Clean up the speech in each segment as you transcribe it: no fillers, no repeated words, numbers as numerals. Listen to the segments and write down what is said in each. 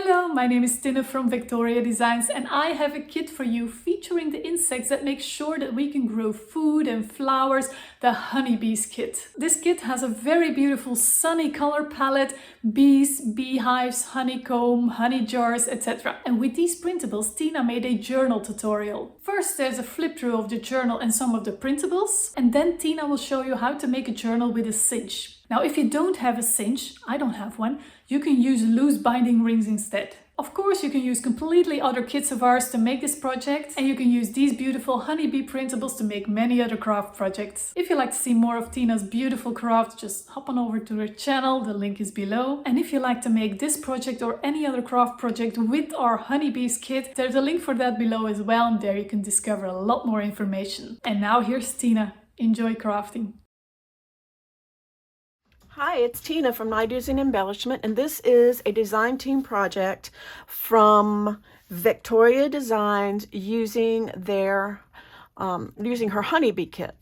Hello, my name is Tina from Victoria Designs and I have a kit for you featuring the insects that make sure that we can grow food and flowers, the honeybees kit. This kit has a very beautiful sunny color palette, bees, beehives, honeycomb, honey jars, etc. And with these printables, Tina made a journal tutorial. First there's a flip through of the journal and some of the printables, and then Tina will show you how to make a journal with a cinch. Now, if you don't have a cinch, I don't have one, you can use loose binding rings instead. Of course, you can use completely other kits of ours to make this project, and you can use these beautiful honeybee printables to make many other craft projects. If you'd like to see more of Tina's beautiful crafts, just hop on over to her channel, the link is below. And if you'd like to make this project or any other craft project with our honeybees kit, there's a link for that below as well, and there you can discover a lot more information. And now here's Tina. Enjoy crafting. Hi, it's Tina from Using Embellishment, and this is a design team project from Victoria Designs using her honeybee kit.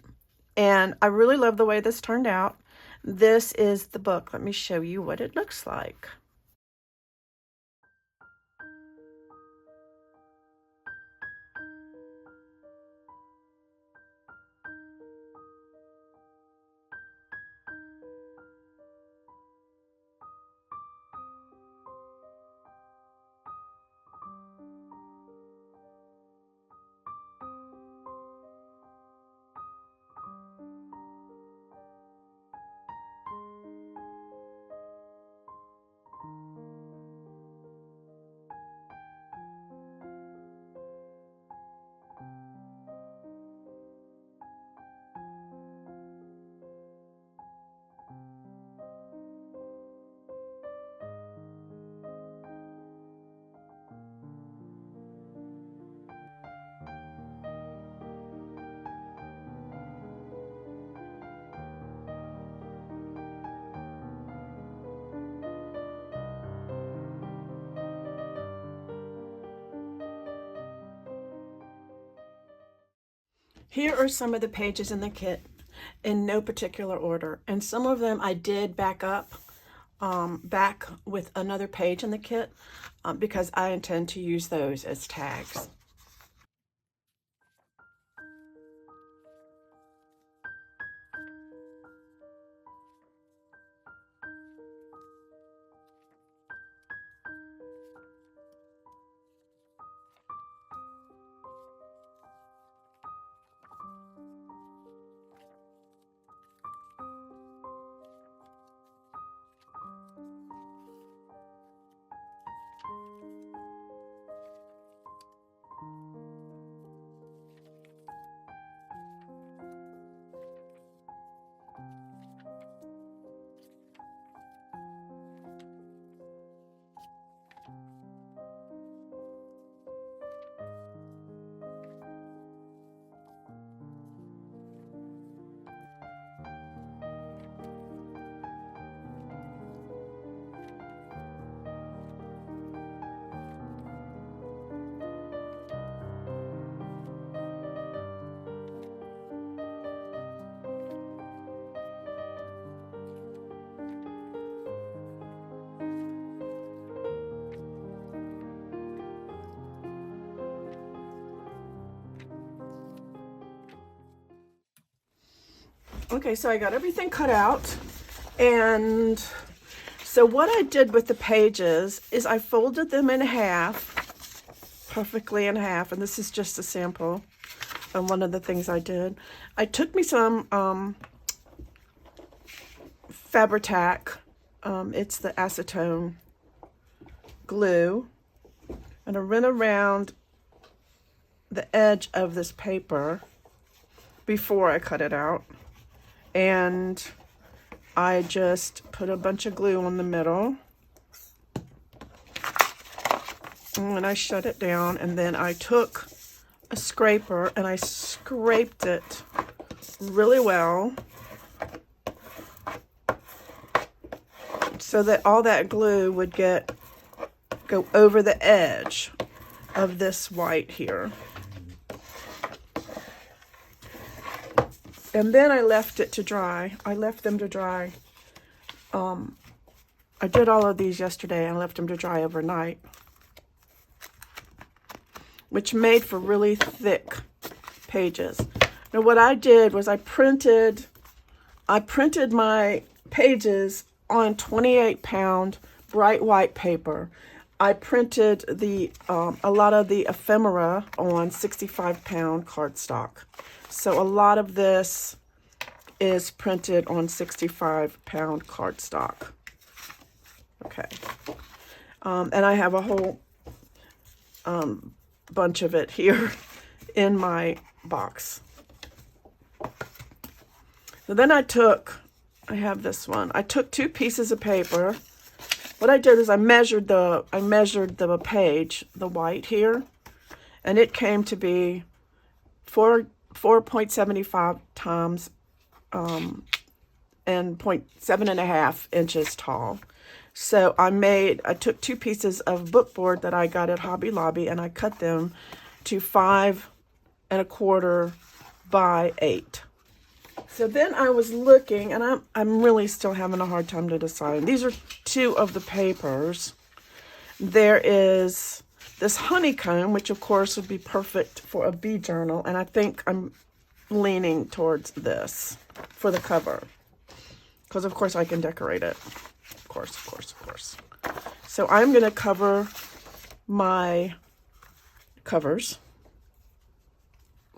And I really love the way this turned out. This is the book. Let me show you what it looks like. Here are some of the pages in the kit in no particular order, and some of them I did back up back with another page in the kit because I intend to use those as tags. Okay, so I got everything cut out, and so what I did with the pages is I folded them in half, perfectly in half, and this is just a sample of one of the things I did. I took me some Fabri-Tac, it's the acetone glue, and I ran around the edge of this paper before I cut it out. And I just put a bunch of glue on the middle, and then I shut it down, and then I took a scraper and I scraped it really well so that all that glue would go over the edge of this white here. And then I left it to dry. I left them to dry I did all of these yesterday and left them to dry overnight, which made for really thick pages. Now what I did was I printed my pages on 28-pound bright white paper. I printed a lot of the ephemera on 65-pound cardstock. So a lot of this is printed on 65-pound cardstock. Okay. And I have a whole bunch of it here in my box. So then I have this one. I took 2 pieces of paper. What I did is I measured the page, the white here, and it came to be 4.75 times and 7.5 inches tall. So I took 2 pieces of bookboard that I got at Hobby Lobby and I cut them to 5 1/4 by 8. So then I was looking, and I'm really still having a hard time to decide. These are 2 of the papers. There is this honeycomb, which of course would be perfect for a bee journal, and I think I'm leaning towards this for the cover, because of course I can decorate it. Of course. So I'm going to cover my covers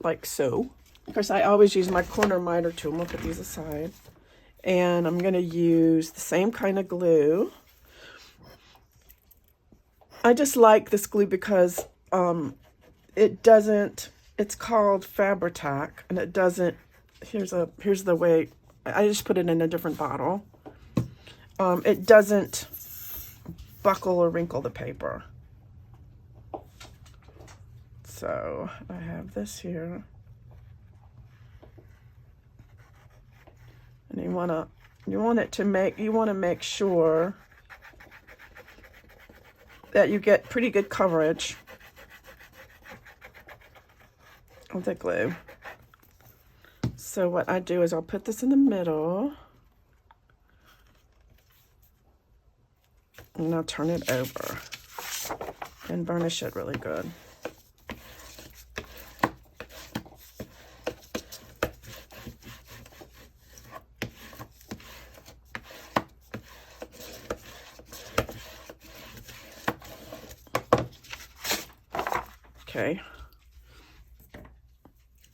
like so. Of course, I always use my corner miter tool. I'm going to put these aside. And I'm going to use the same kind of glue. I just like this glue because it's called Fabri-Tac, and it doesn't, here's the way, I just put it in a different bottle. It doesn't buckle or wrinkle the paper. So I have this here. And you want to make sure that you get pretty good coverage of the glue. So what I do is I'll put this in the middle and I'll turn it over and burnish it really good. Okay,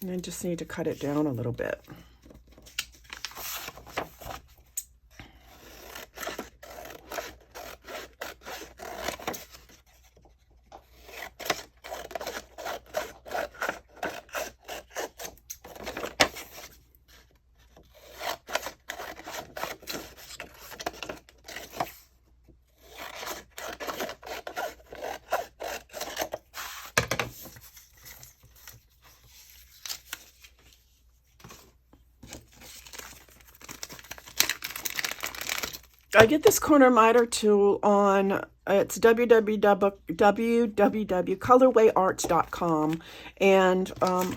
and I just need to cut it down a little bit. I get this corner miter tool on, it's www.colorwayarts.com, and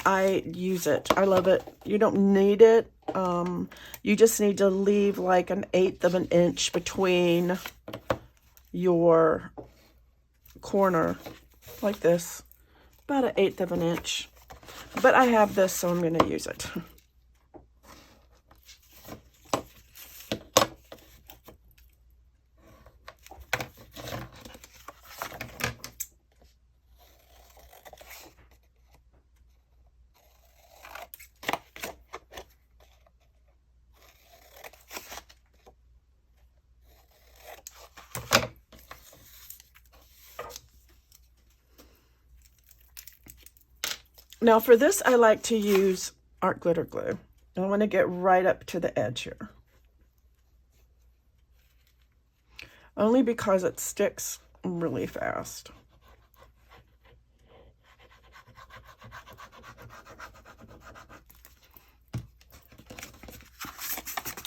I use it. I love it. You don't need it. You just need to leave like 1/8 of an inch between your corner, like this, about 1/8 of an inch. But I have this, so I'm going to use it. Now for this, I like to use art glitter glue. I want to get right up to the edge here. Only because it sticks really fast.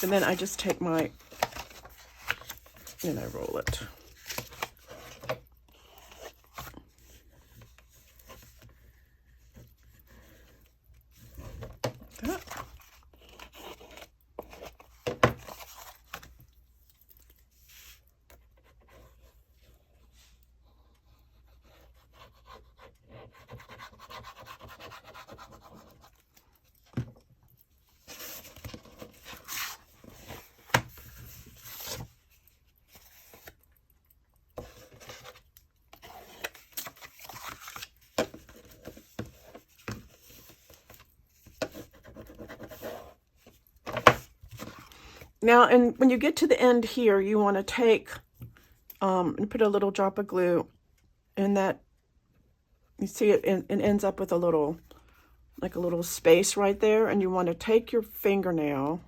And then I just take my, and I roll it. Now, and when you get to the end here, you want to take and put a little drop of glue in that. You see it, it ends up with a little, like a little space right there, and you want to take your fingernail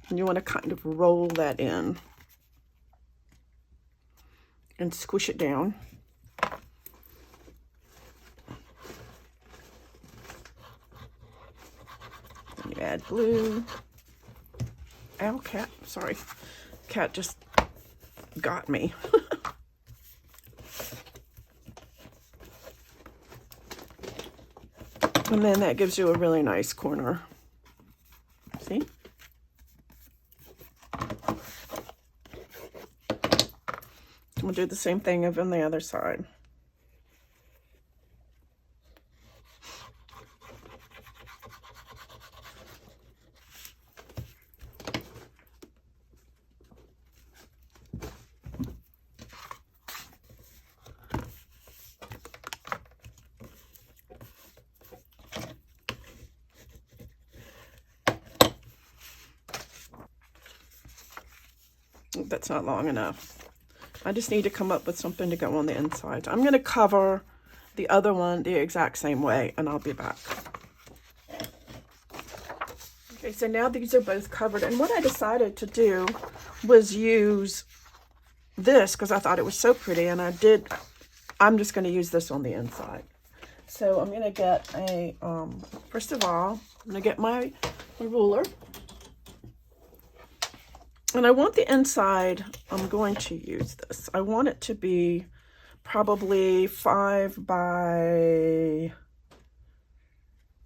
and you want to kind of roll that in and squish it down. Then you add glue. Ow, cat, sorry. Cat just got me. And then that gives you a really nice corner. See? We'll do the same thing on the other side. That's not long enough. I just need to come up with something to go on the inside. I'm going to cover the other one the exact same way, and I'll be back. Okay, so now these are both covered, and what I decided to do was use this because I thought it was so pretty, and I'm just going to use this on the inside. So I'm going to get a, first of all, I'm going to get my ruler. And I want the inside, I'm going to use this. I want it to be probably 5 by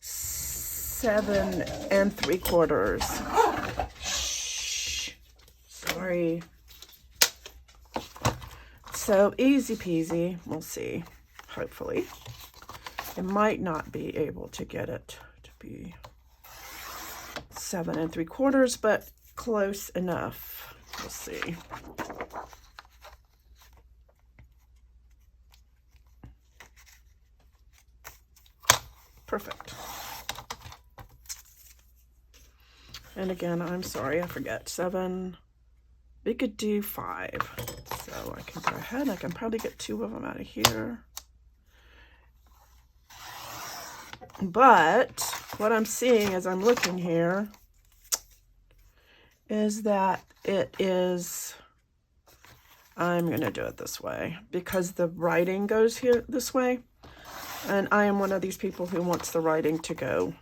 7 3/4. Shh. Sorry. So easy peasy. We'll see. Hopefully. I might not be able to get it to be 7 3/4, but close enough. We'll see. Perfect. And again, I'm sorry, I forget. 7. We could do 5. So I can go ahead. I can probably get 2 of them out of here. But what I'm seeing as I'm looking here is that it is, I'm going to do it this way because the writing goes here this way. And I am one of these people who wants the writing to go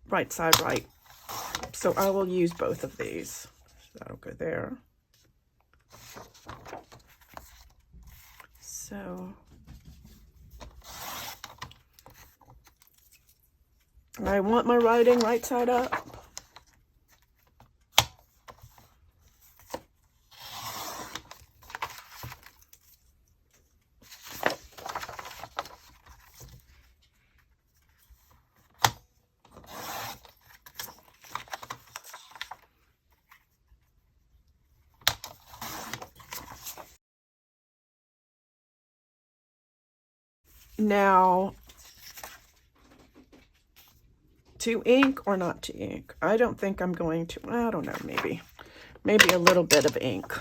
right side right. So I will use both of these. That'll go there. So I want my writing right side up. Now, to ink or not to ink? I don't think I'm going to, I don't know, maybe a little bit of ink.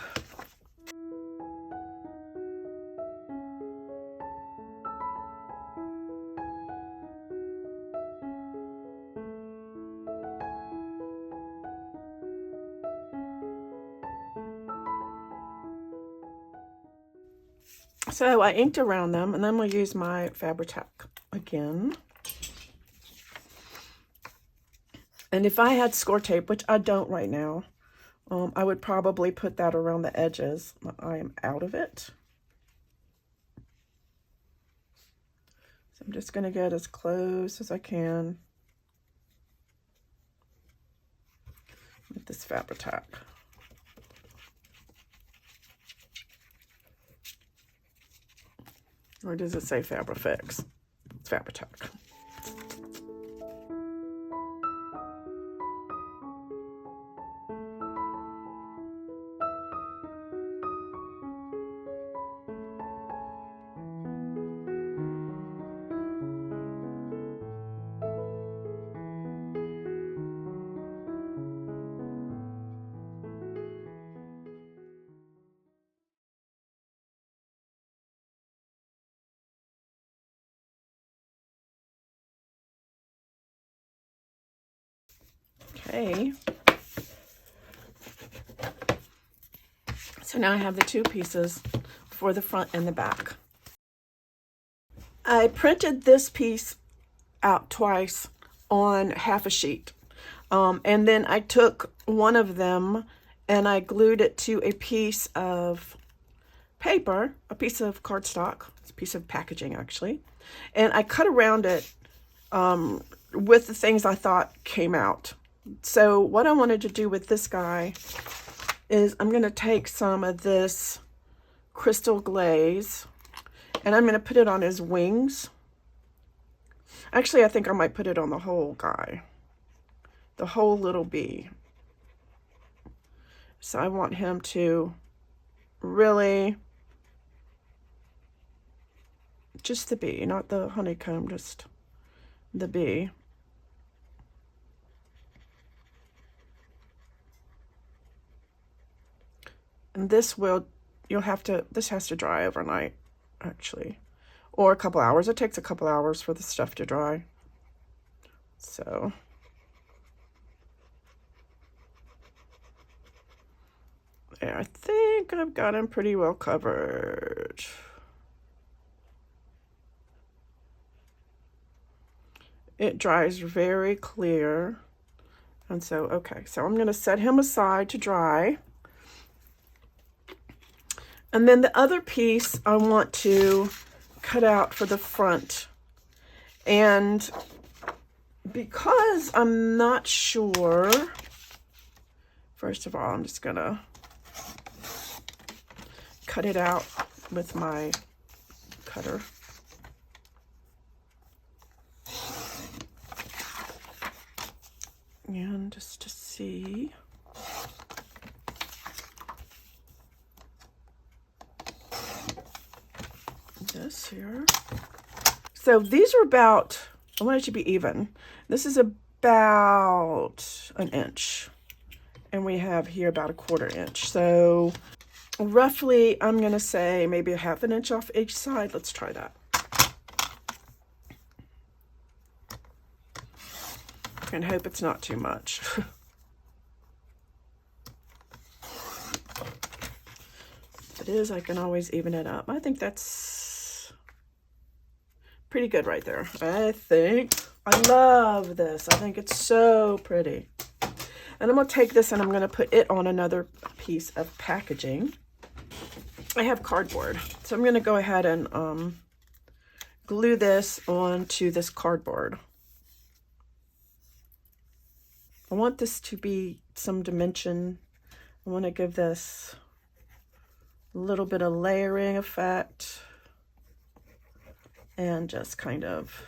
So I inked around them, and then we'll use my Fabri-Tac again. And if I had score tape, which I don't right now, I would probably put that around the edges. I am out of it. So I'm just going to get as close as I can with this Fabri-Tac. Or does it say Fabri-Fix? It's Fabri-Tac. Okay. So now I have the two pieces for the front and the back. I printed this piece out twice on half a sheet. And then I took one of them and I glued it to a piece of paper, a piece of cardstock, it's a piece of packaging actually. And I cut around it with the things I thought came out. So what I wanted to do with this guy is I'm going to take some of this crystal glaze and I'm going to put it on his wings. Actually, I think I might put it on the whole guy, the whole little bee. So I want him to really, just the bee, not the honeycomb, just the bee. And this will, this has to dry overnight, actually, or a couple hours. It takes a couple hours for the stuff to dry. So, yeah, I think I've got him pretty well covered. It dries very clear. And so, okay, so I'm going to set him aside to dry. And then the other piece I want to cut out for the front. And because I'm not sure, first of all, I'm just going to cut it out with my cutter. And just to see. This here. So these are about, I want it to be even. This is about an inch. And we have here about a 1/4 inch. So roughly, I'm going to say maybe a 1/2 inch off each side. Let's try that. And hope it's not too much. If it is, I can always even it up. I think that's pretty good right there. I think. I love this. I think it's so pretty. And I'm going to take this and I'm going to put it on another piece of packaging. I have cardboard. So I'm going to go ahead and glue this onto this cardboard. I want this to be some dimension. I want to give this a little bit of layering effect and just kind of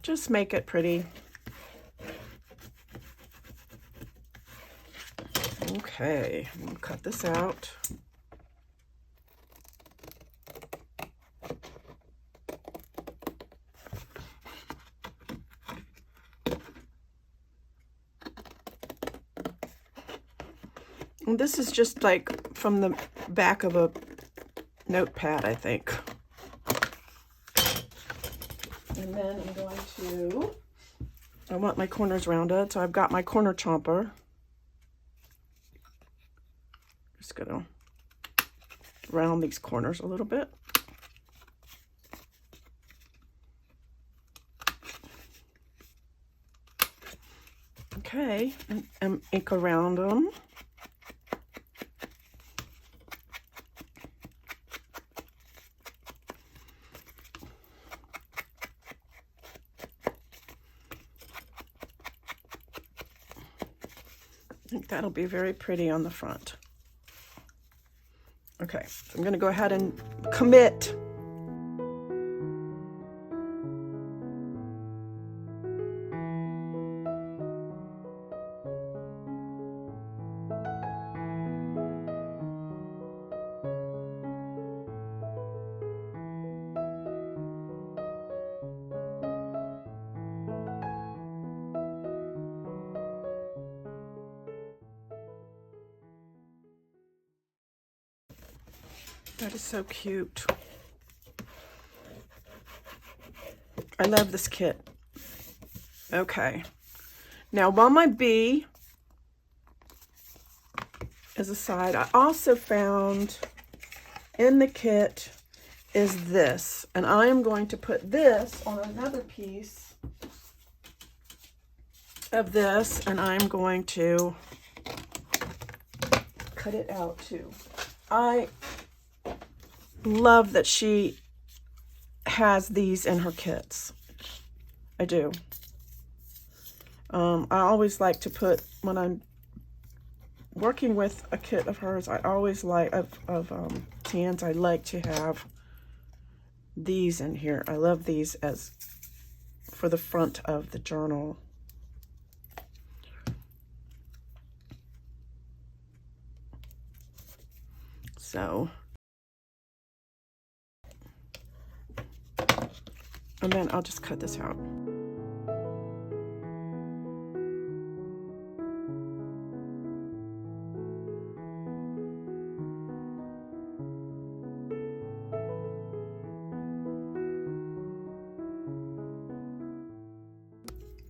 just make it pretty. Okay, I'm gonna cut this out. And this is just like from the back of a notepad, I think. And then I'm going to, I want my corners rounded, so I've got my corner chomper. Just gonna round these corners a little bit. Okay, and ink around them. I think that'll be very pretty on the front. Okay, so I'm going to go ahead and commit. That is so cute. I love this kit. Okay. Now, while my bee is aside, I also found in the kit is this. And I am going to put this on another piece of this, and I'm going to cut it out too. I love that she has these in her kits. I do. I always like to put, when I'm working with a kit of hers, I always like, of Tans, I like to have these in here. I love these as for the front of the journal. So, and then I'll just cut this out.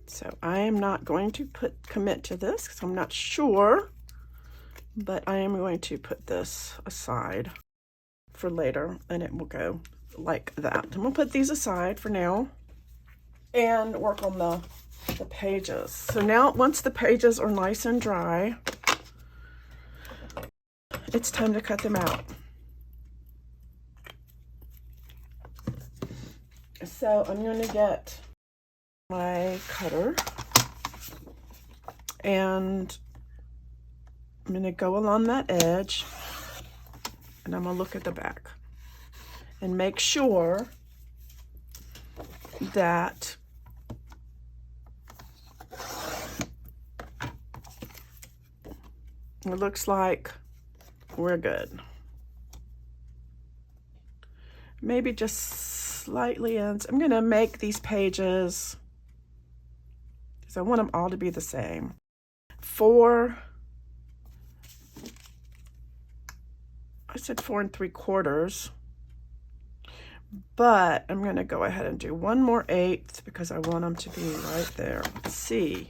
So I am not going to commit to this because I'm not sure, but I am going to put this aside for later, and it will go like that. I'm gonna put these aside for now and work on the pages. So now, once the pages are nice and dry, it's time to cut them out. So I'm going to get my cutter, and I'm going to go along that edge, and I'm going to look at the back and make sure that it looks like we're good. Maybe just slightly ends. I'm going to make these pages, because I want them all to be the same. 4, I said 4 3/4, but I'm going to go ahead and do 1 more 1/8 because I want them to be right there. Let's see.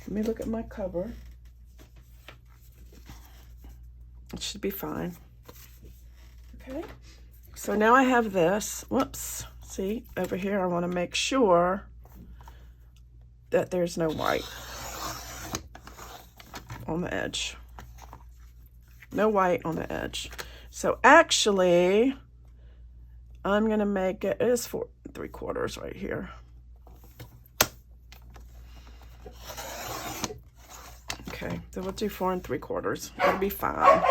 Let me look at my cover. It should be fine. Okay. So now I have this. Whoops. See, over here I want to make sure that there's no white on the edge. No white on the edge. So actually, I'm going to make it, it is 4 3/4 right here. Okay, so we'll do 4 3/4. That'll be fine.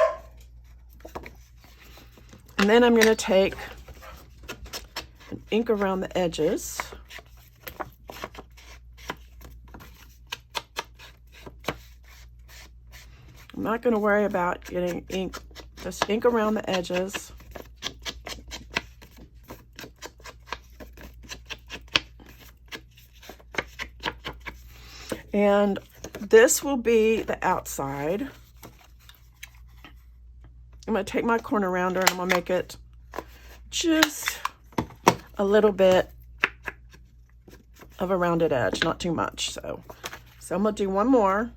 And then I'm going to take and ink around the edges. I'm not going to worry about getting ink, just ink around the edges. And this will be the outside. I'm going to take my corner rounder and I'm going to make it just a little bit of a rounded edge, not too much. So I'm going to do 1 more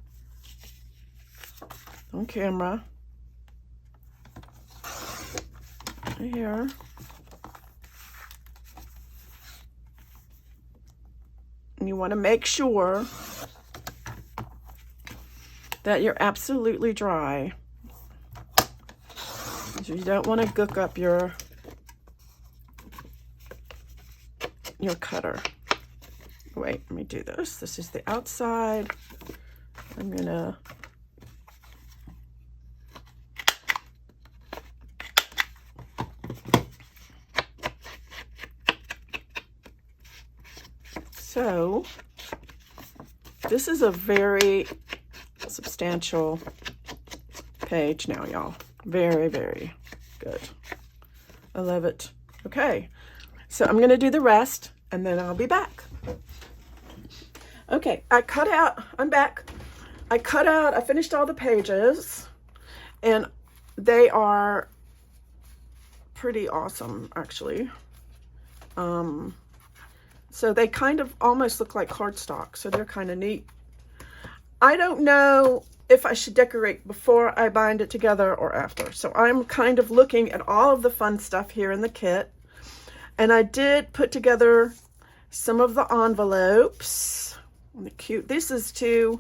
on camera. Right here. And you want to make sure that you're absolutely dry. So you don't want to gook up your cutter. Wait, let me do this. This is the outside. I'm gonna so this is a very substantial page now, y'all. Very, very good. I love it. Okay, so I'm gonna do the rest and then I'll be back. Okay, I cut out, I'm back. I cut out, I finished all the pages, and they are pretty awesome, actually. So they kind of almost look like cardstock, so they're kind of neat. I don't know if I should decorate before I bind it together or after. So I'm kind of looking at all of the fun stuff here in the kit. And I did put together some of the envelopes. Cute. This is two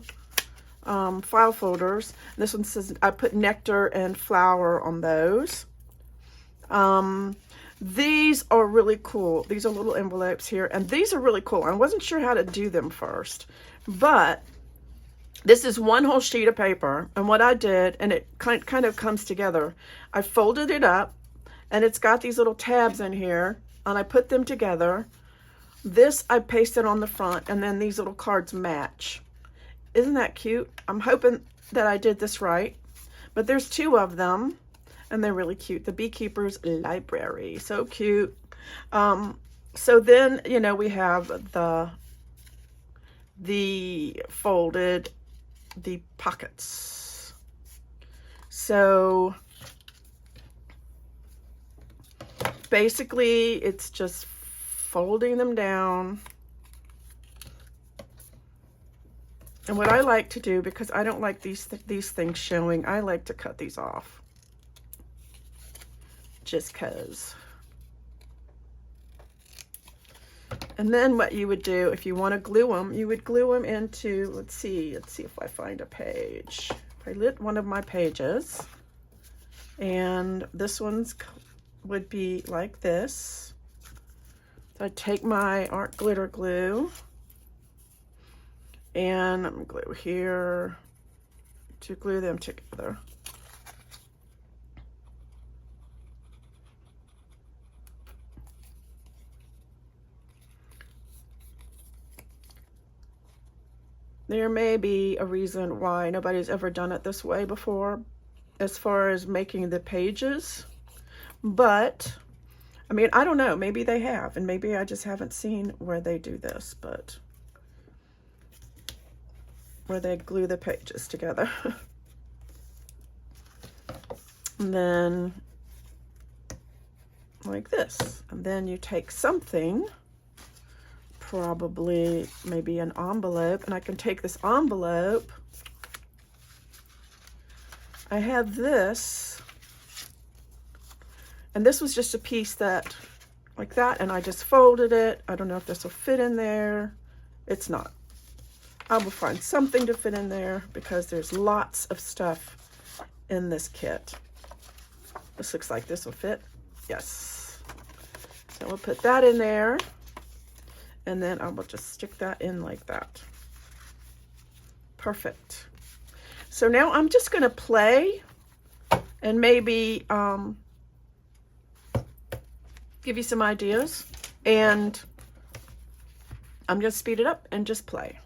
file folders. This one says I put nectar and flower on those. These are really cool. These are little envelopes here, and these are really cool. I wasn't sure how to do them first, but this is one whole sheet of paper, and what I did, and it kind of comes together, I folded it up, and it's got these little tabs in here, and I put them together. This I pasted on the front, and then these little cards match. Isn't that cute? I'm hoping that I did this right, but there's two of them, and they're really cute. The Beekeeper's Library, so cute. So then, you know, we have the folded, the pockets. So basically it's just folding them down. And what I like to do, because I don't like these things showing, I like to cut these off. Just cause. And then what you would do, if you want to glue them, you would glue them into, let's see if I find a page. If I lit one of my pages, and this one's would be like this. So I take my art glitter glue, and I'm gonna glue here to glue them together. There may be a reason why nobody's ever done it this way before, as far as making the pages, but I mean, I don't know, maybe they have, and maybe I just haven't seen where they do this, but where they glue the pages together. And then like this, and then you take something, probably maybe an envelope, and I can take this envelope. I have this, and this was just a piece that like that, and I just folded it. I don't know if this will fit in there. It's not. I will find something to fit in there because there's lots of stuff in this kit. This looks like this will fit. Yes. So we'll put that in there. And then I will just stick that in like that. Perfect. So now I'm just going to play and maybe give you some ideas. And I'm going to speed it up and just play.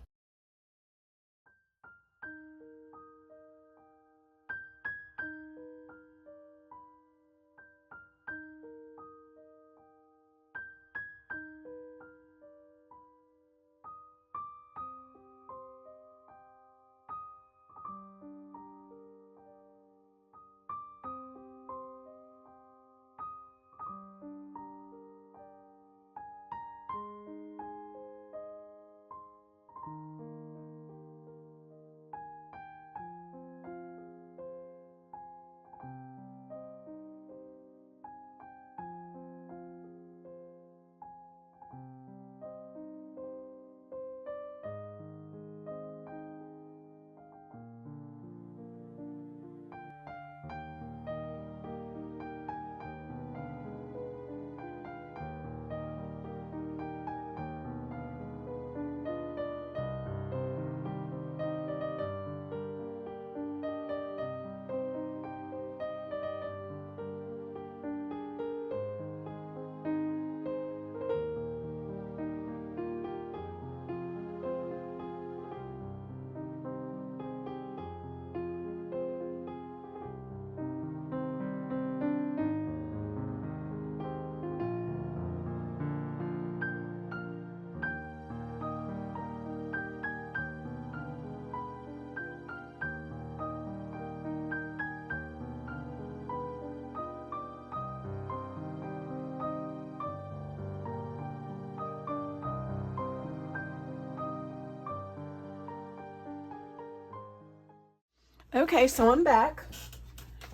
Okay, so I'm back,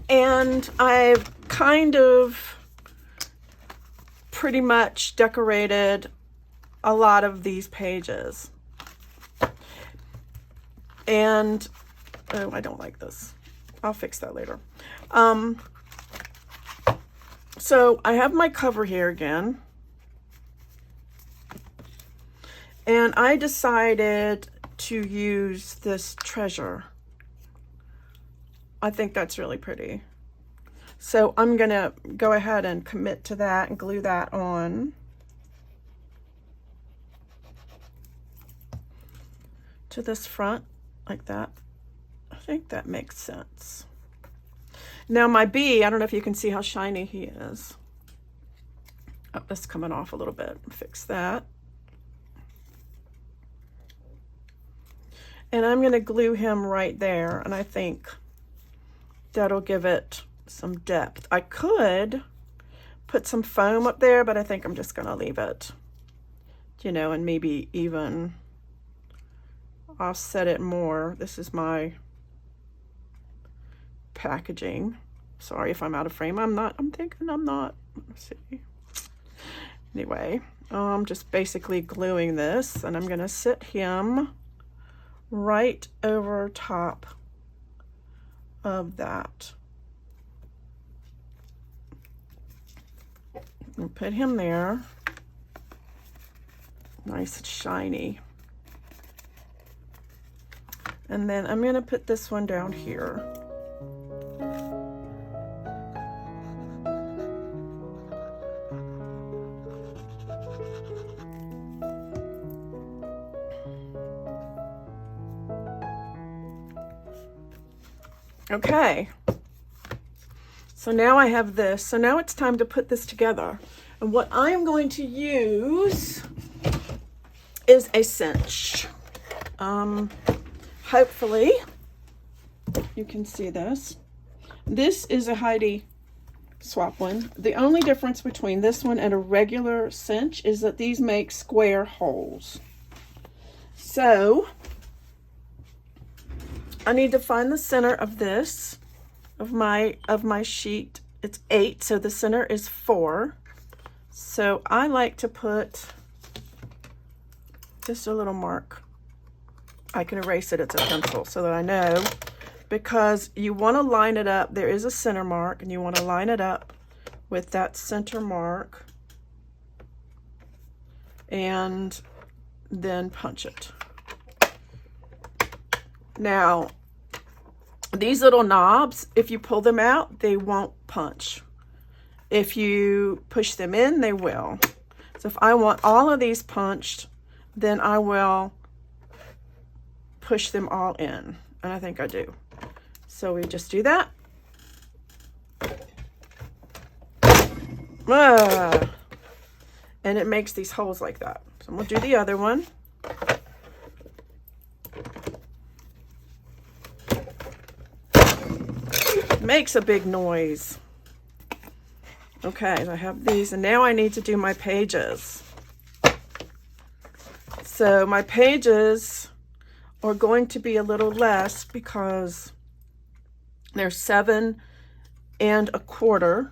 and I've kind of pretty much decorated a lot of these pages. And, oh, I don't like this. I'll fix that later. So I have my cover here again. And I decided to use this treasure. I think that's really pretty. So I'm gonna go ahead and commit to that and glue that on to this front like that. I think that makes sense. Now my bee, I don't know if you can see how shiny he is. Oh, that's coming off a little bit. Fix that. And I'm gonna glue him right there, and I think that'll give it some depth. I could put some foam up there, but I think I'm just gonna leave it, you know, and maybe even offset it more. This is my packaging. Sorry if I'm out of frame. I'm not. I'm thinking I'm not. Let's see. Anyway, I'm just basically gluing this, and I'm gonna sit him right over top of that. And put him there, nice and shiny. And then I'm gonna put this one down here. Okay, so now I have this. So now it's time to put this together. And what I am going to use is a cinch. Hopefully you can see this. This is a Heidi Swap one. The only difference between this one and a regular cinch is that these make square holes. So I need to find the center of this, of my sheet. It's 8, so the center is 4. So I like to put just a little mark. I can erase it, it's a pencil, so that I know, because you want to line it up. There is a center mark, and you want to line it up with that center mark, and then punch it. Now, these little knobs, if you pull them out, they won't punch. If you push them in, they will. So if I want all of these punched, then I will push them all in. And I think I do. So we just do that. And it makes these holes like that. So I'm going to do the other one. Makes a big noise. Okay, I have these, and now I need to do my pages. So my pages are going to be a little less because they're 7 1/4.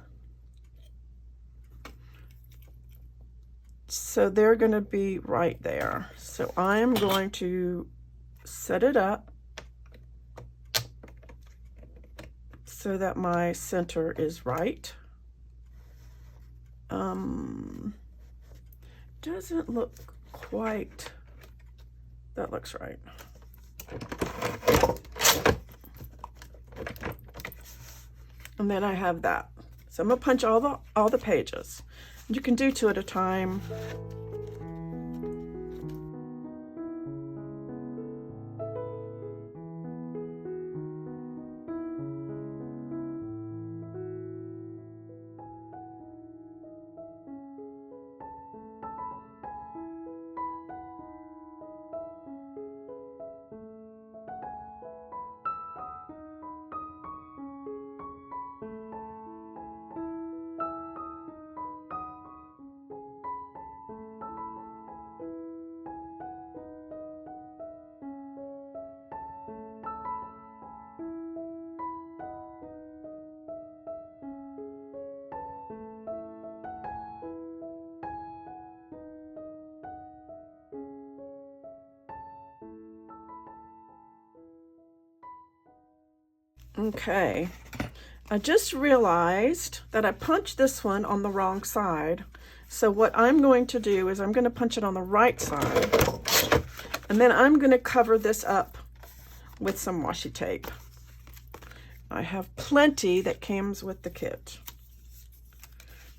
So they're going to be right there. So I'm going to set it up so that my center is right. Doesn't look quite, that looks right. And then I have that. So I'm gonna punch all the pages. You can do 2 at a time. Okay, I just realized that I punched this one on the wrong side. So what I'm going to do is I'm going to punch it on the right side. And then I'm going to cover this up with some washi tape. I have plenty that comes with the kit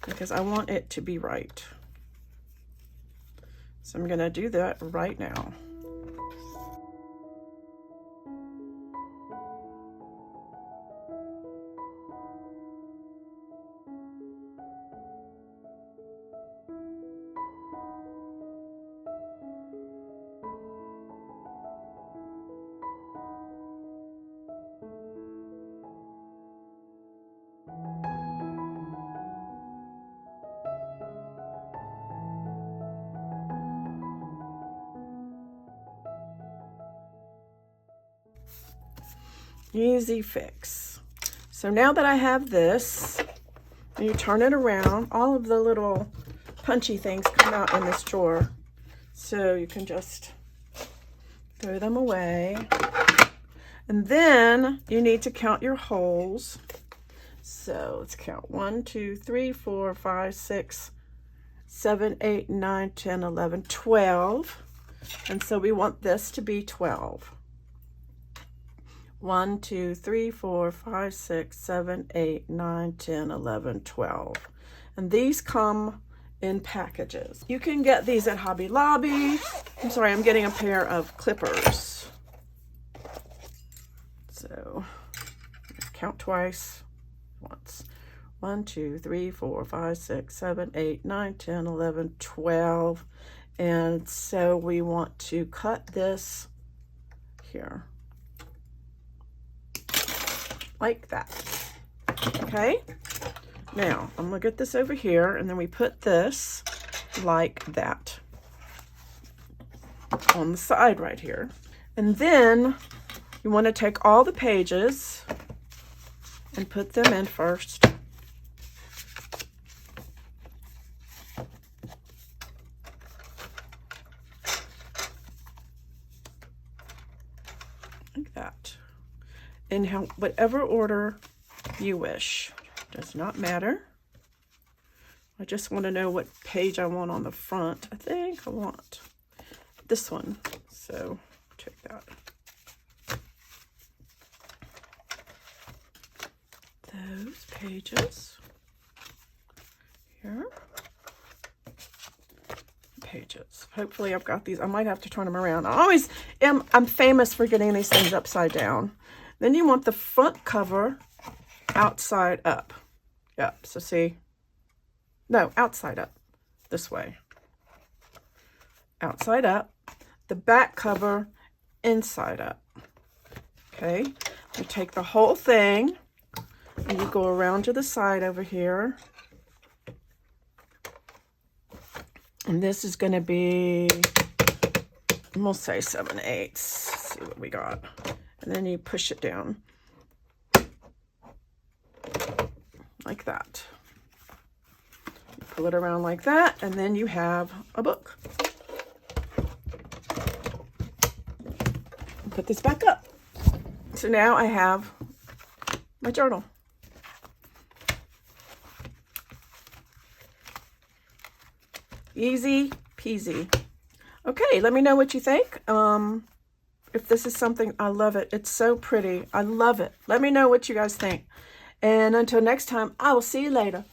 because I want it to be right. So I'm going to do that right now. Easy fix. So now that I have this, you turn it around, all of the little punchy things come out in this drawer. So you can just throw them away. And then you need to count your holes. So let's count 1, 2, 3, 4, 5, 6, 7, 8, 9, 10, 11, 12. And so we want this to be 12. 1, 2, 3, 4, 5, 6, 7, 8, 9, 10, 11, 12. And these come in packages. You can get these at Hobby Lobby. I'm sorry, I'm getting a pair of clippers. So count twice. Once. 1, 2, 3, 4, 5, 6, 7, 8, 9, 10, 11, 12. And so we want to cut this here. Like that. Okay, now I'm gonna get this over here, and then we put this like that on the side right here. And then you want to take all the pages and put them in first. Like that. In whatever order you wish. Does not matter. I just want to know what page I want on the front. I think I want this one. So take that. Those pages. Here. Pages. Hopefully I've got these. I might have to turn them around. I'm famous for getting these things upside down. Then you want the front cover outside up. Yep, so see, no, outside up, this way. Outside up, the back cover inside up. Okay, you take the whole thing and you go around to the side over here. And this is going to be, we'll say 7/8. Let's see what we got. And then you push it down like that. You pull it around like that, and then you have a book. Put this back up. So now I have my journal. Easy peasy. Okay, let me know what you think. If this is something, I love it. It's so pretty. I love it. Let me know what you guys think. And until next time, I will see you later.